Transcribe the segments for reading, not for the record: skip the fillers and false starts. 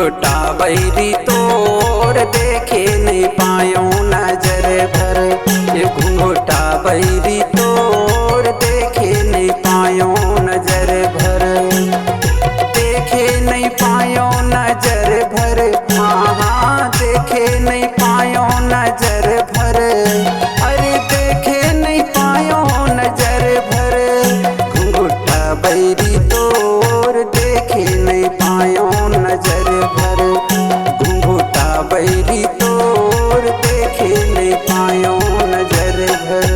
घुंघटा बैरी तोर देखे नहीं पायो नजर भर। ये घुंघटा बैरी तोर देखे नहीं पायो नजर भर। देखे नहीं पायो नजर भर, हाँ हाँ देखे नहीं पायो नजर भर। अरे देखे नहीं पायो नजर भर। घुंघटा बैरी तोर देखे नहीं पायो नजर भर। घुंघटा बैरी तोर देखे नहीं पायो नजर भर।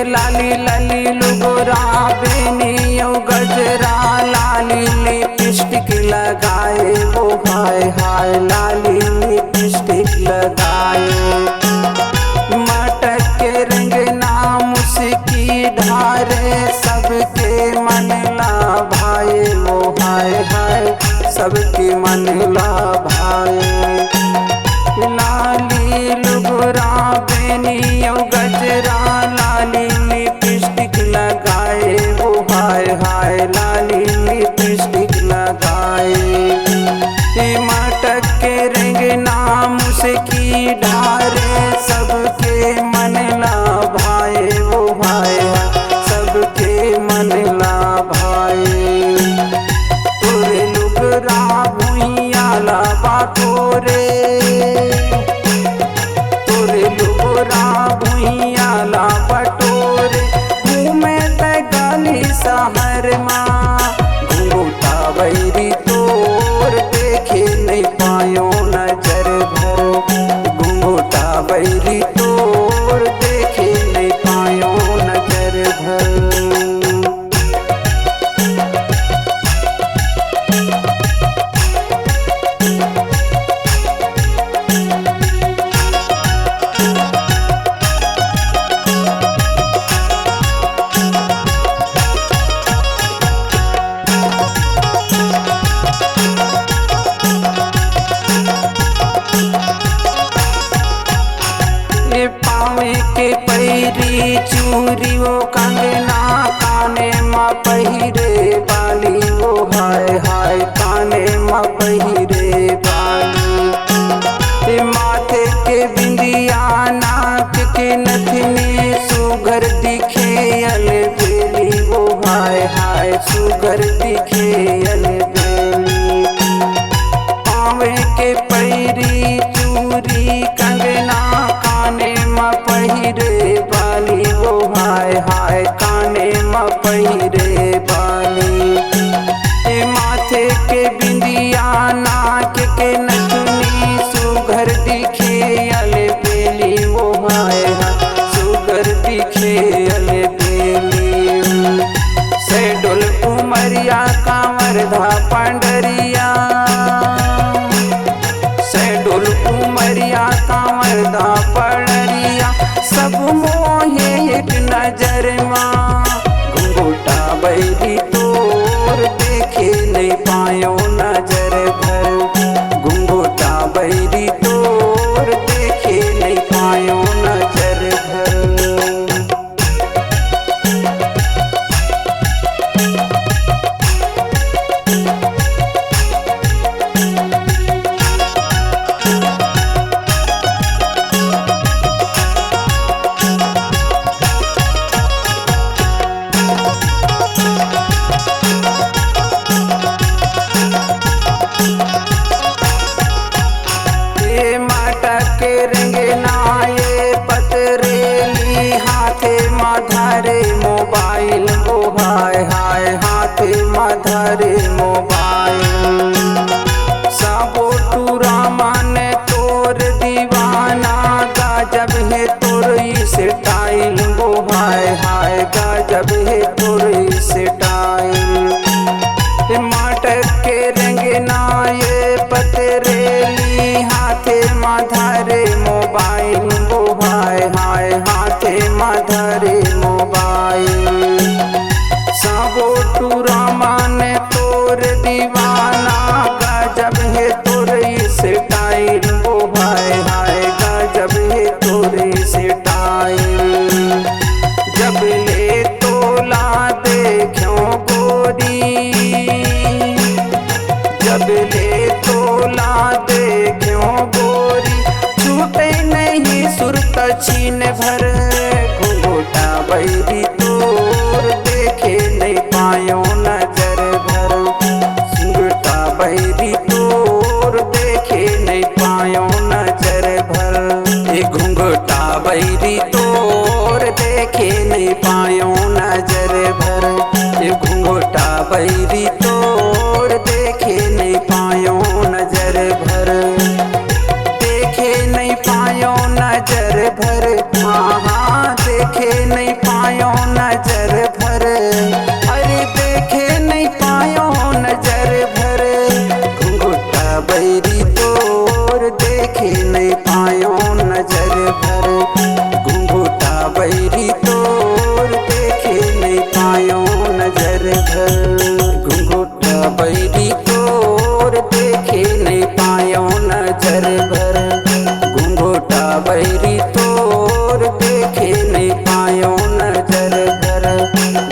लाली लाली लुगोरा बेनियो गजरा, लाली लिपस्टिक लगाए वो हाय हाय लाली लिपस्टिक लगाए। मटक के रंग नाम उसकी ढारे, सबके मन ला भाए वो हाय हाय सबके मन ला भाए। लाली लुगोरा बेनियो गजरा, लाली लिपस्टिक लगाए वो हाय हाय लाली लिपस्टिक लगाए। मटक के रंग नाम उसकी ढारे, सबके मन ला भाए वो हाय हाय सबके मन ला भाए। तोरे लुगरा भुइया ला बातोरे, लुगोरा भुइया ला बटोरे, घूमे ते गली शहर माँ। घुंघटा बैरी तोर देखे नहीं पायो नजर भर। घुंघटा बैरी तोर देखे नहीं पायो नजर भर। पावे के पैरी चूरी वो कंगना, काने माँ पहिरे बाली वो हाय हाय काने माँ पहिरे बाली। माथे के बिंदिया नाक के नथनी, सुगर दिखे अलबेली वो हाय हाय सुगर दिखे अलबेली। पावे के पैरी चूरी कंगना, काने माँ पहिरे बाली वो हाय हाय काने माँ पहिरे बाली। माथे के बिंदिया नाक के नथुनी, सुगर दिखे अलबेली वो हाय हाय सुगर दिखे अलबेली। सेडोल उमरिया कांवरधा पंडरिया, सेडोल उमरिया कांवरधा पंडरिया, सब मोहे एक नजर माँ। घुंघटा बैरी तोर देखे नहीं पायो नजर भर। घुंघटा बैरी तोर देखे नहीं पायो नजर भर। के रंग नाये पतरेली, हाथे माधरे मोबाइल वो हाय हाय हाथे माधरे मोबाइल। सबो टूरा माने तोर दीवाना, गजब है तोर स्टाइल वो हाय हाय गजब है तोर स्टाइल। मटक के रंग नाये पतरेली, हाथे माधरे बैरी तोर देखे नहीं पायो नजर भर, देखे नहीं पायो नजर भर, हाँ हाँ देखे नहीं पायो नजर भर, अरे देखे नहीं पायो नजर भर। घुंघुटा बैरी तोर देखे नहीं पायो नजर भर, घुंघुटा बैरी तोर देखे नहीं पायो नजर भर, घुंघुटा बैरी तोर देखे नहीं पायो नजर भर, घुंघुटा बैरी तोर देखे नहीं पायो नजर भर,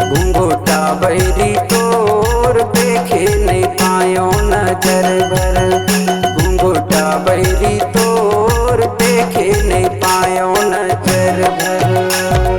घुंघुटा बैरी तोर देखे नहीं पायो नजर भर, घुंघुटा बैरी तोर देखे नहीं पायो नजर भर।